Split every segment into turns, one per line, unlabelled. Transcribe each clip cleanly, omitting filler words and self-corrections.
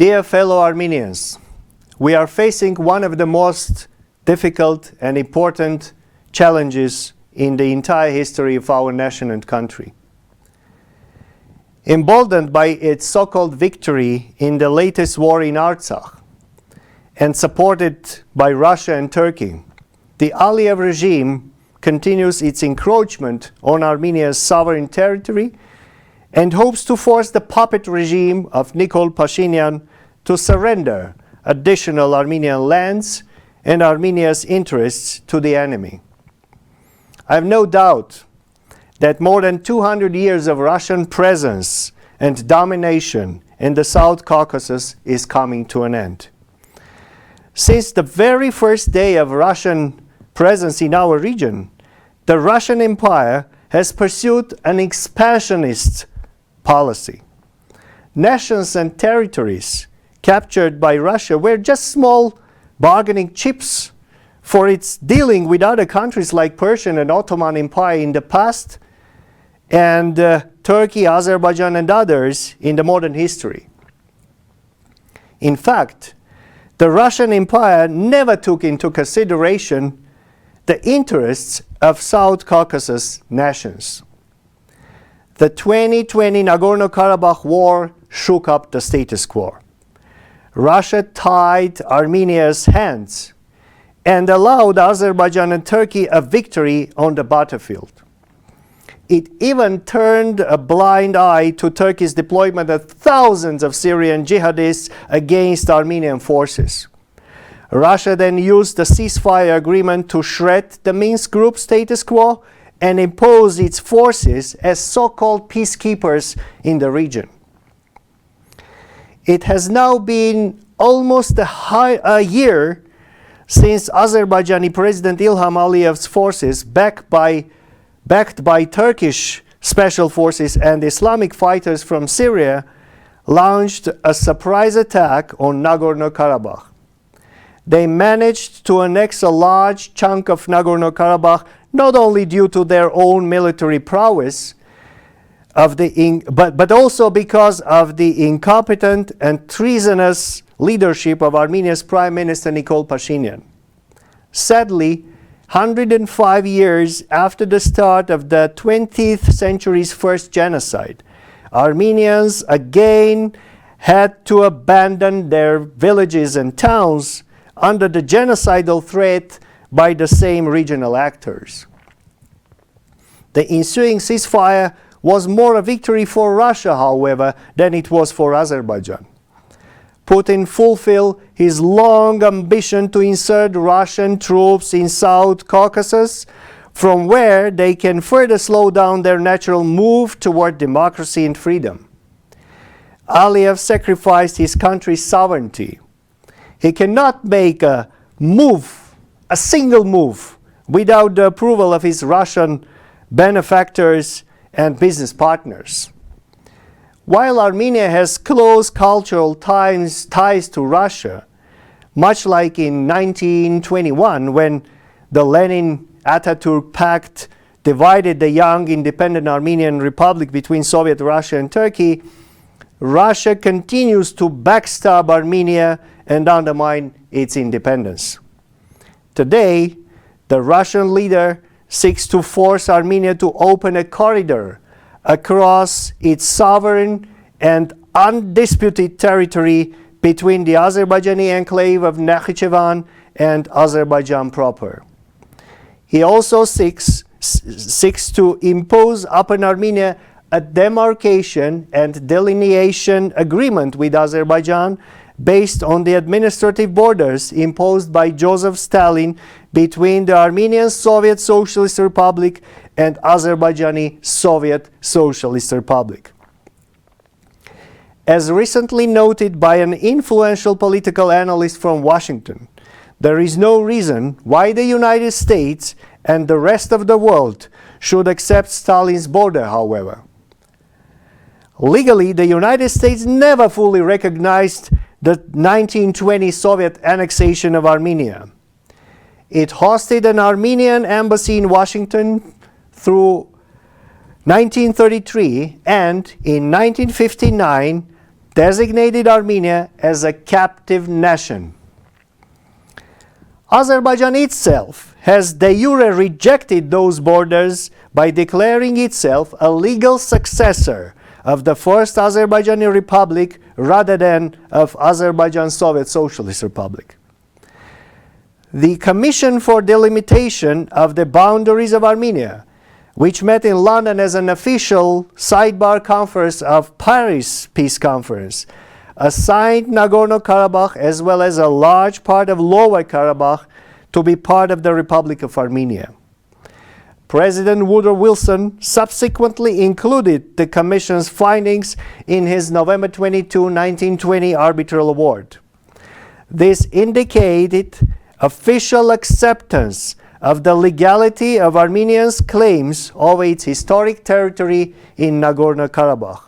Dear fellow Armenians, we are facing one of the most difficult and important challenges in the entire history of our nation and country. Emboldened by its so-called victory in the latest war in Artsakh and supported by Russia and Turkey, the Aliyev regime continues its encroachment on Armenia's sovereign territory and hopes to force the puppet regime of Nikol Pashinyan to surrender additional Armenian lands and Armenia's interests to the enemy. I have no doubt that more than 200 years of Russian presence and domination in the South Caucasus is coming to an end. Since the very first day of Russian presence in our region, the Russian Empire has pursued an expansionist policy. Nations and territories captured by Russia were just small bargaining chips for its dealing with other countries like Persian and Ottoman Empire in the past, and Turkey, Azerbaijan, and others in the modern history. In fact, the Russian Empire never took into consideration the interests of South Caucasus nations. The 2020 Nagorno-Karabakh war shook up the status quo. Russia tied Armenia's hands and allowed Azerbaijan and Turkey a victory on the battlefield. It even turned a blind eye to Turkey's deployment of thousands of Syrian jihadists against Armenian forces. Russia then used the ceasefire agreement to shred the Minsk Group status quo and impose its forces as so-called peacekeepers in the region. It has now been almost a year since Azerbaijani President Ilham Aliyev's forces, backed by Turkish special forces and Islamic fighters from Syria, launched a surprise attack on Nagorno-Karabakh. They managed to annex a large chunk of Nagorno-Karabakh not only due to their own military prowess, but also because of the incompetent and treasonous leadership of Armenia's Prime Minister Nikol Pashinyan. Sadly, 105 years after the start of the 20th century's first genocide, Armenians again had to abandon their villages and towns under the genocidal threat by the same regional actors. The ensuing ceasefire was more a victory for Russia, however, than it was for Azerbaijan. Putin fulfilled his long ambition to insert Russian troops in South Caucasus, from where they can further slow down their natural move toward democracy and freedom. Aliyev sacrificed his country's sovereignty. He cannot make a single move, without the approval of his Russian benefactors and business partners. While Armenia has close cultural ties to Russia, much like in 1921 when the Lenin-Ataturk Pact divided the young independent Armenian Republic between Soviet Russia and Turkey, Russia continues to backstab Armenia and undermine its independence. Today, the Russian leader seeks to force Armenia to open a corridor across its sovereign and undisputed territory between the Azerbaijani enclave of Nakhichevan and Azerbaijan proper. He also seeks to impose upon Armenia a demarcation and delineation agreement with Azerbaijan based on the administrative borders imposed by Joseph Stalin between the Armenian Soviet Socialist Republic and Azerbaijani Soviet Socialist Republic. As recently noted by an influential political analyst from Washington, there is no reason why the United States and the rest of the world should accept Stalin's border, however. Legally, the United States never fully recognized the 1920 Soviet annexation of Armenia. It hosted an Armenian embassy in Washington through 1933, and in 1959 designated Armenia as a captive nation. Azerbaijan itself has de jure rejected those borders by declaring itself a legal successor of the first Azerbaijani Republic rather than of Azerbaijan Soviet Socialist Republic. The Commission for Delimitation of the Boundaries of Armenia, which met in London as an official sidebar conference of Paris Peace Conference, assigned Nagorno-Karabakh as well as a large part of Lower Karabakh to be part of the Republic of Armenia. President Woodrow Wilson subsequently included the Commission's findings in his November 22, 1920 arbitral award. This indicated official acceptance of the legality of Armenia's claims over its historic territory in Nagorno-Karabakh.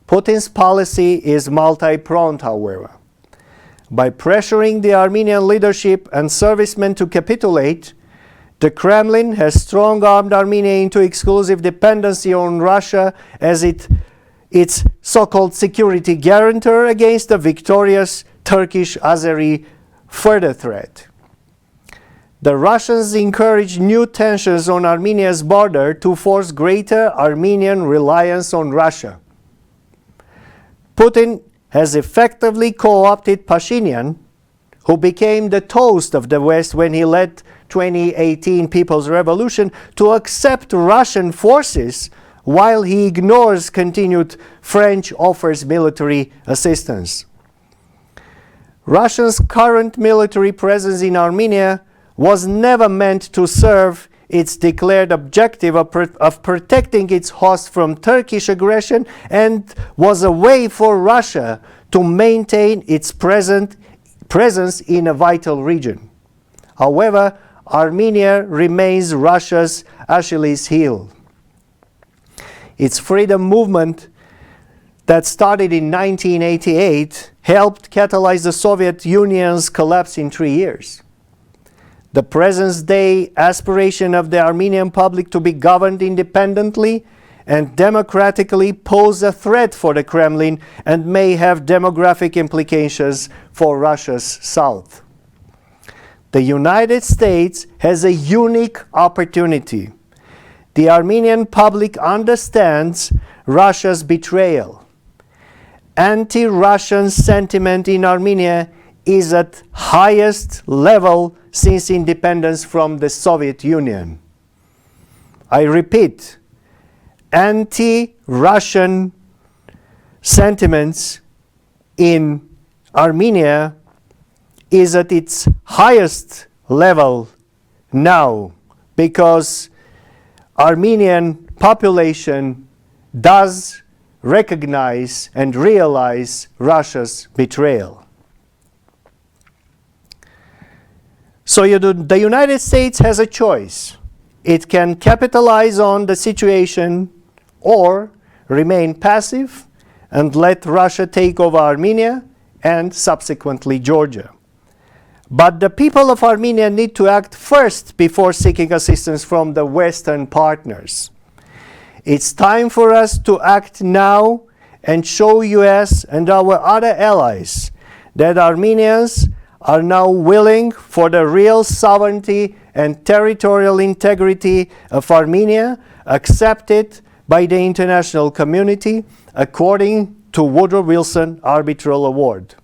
Putin's policy is multi-pronged, however. By pressuring the Armenian leadership and servicemen to capitulate, the Kremlin has strong-armed Armenia into exclusive dependency on Russia as its so-called security guarantor against the victorious Turkish-Azeri further threat. The Russians encourage new tensions on Armenia's border to force greater Armenian reliance on Russia. Putin has effectively co-opted Pashinyan, who became the toast of the West when he led 2018 People's Revolution, to accept Russian forces while he ignores continued French offers military assistance. Russia's current military presence in Armenia was never meant to serve its declared objective of protecting its host from Turkish aggression, and was a way for Russia to maintain its presence in a vital region. However, Armenia remains Russia's Achilles heel. Its freedom movement that started in 1988 helped catalyze the Soviet Union's collapse in 3 years. The present-day aspiration of the Armenian public to be governed independently and democratically pose a threat for the Kremlin and may have demographic implications for Russia's south. The United States has a unique opportunity. The Armenian public understands Russia's betrayal. Anti-Russian sentiment in Armenia is at highest level since independence from the Soviet Union. I repeat, anti-Russian sentiments in Armenia is at its highest level now because Armenian population does recognize and realize Russia's betrayal. So the United States has a choice. It can capitalize on the situation or remain passive and let Russia take over Armenia and subsequently Georgia. But the people of Armenia need to act first before seeking assistance from the Western partners. It's time for us to act now and show US and our other allies that Armenians are now willing for the real sovereignty and territorial integrity of Armenia accepted by the international community according to Woodrow Wilson Arbitral Award.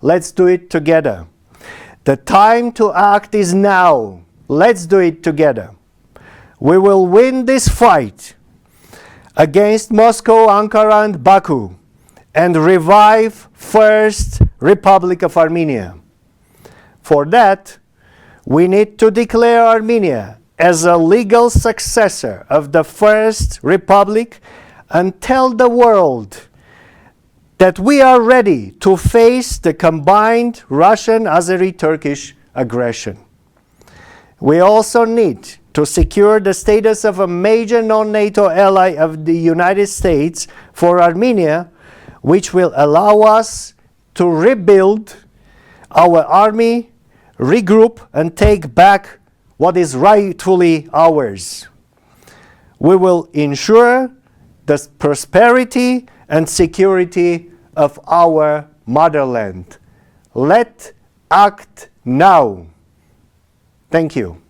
Let's do it together. The time to act is now. Let's do it together. We will win this fight against Moscow, Ankara, and Baku and revive First Republic of Armenia. For that, we need to declare Armenia as a legal successor of the First Republic and tell the world that we are ready to face the combined Russian-Azeri-Turkish aggression. We also need to secure the status of a major non-NATO ally of the United States for Armenia, which will allow us to rebuild our army, regroup, and take back what is rightfully ours. We will ensure the prosperity and security of our motherland. Let's act now. Thank you.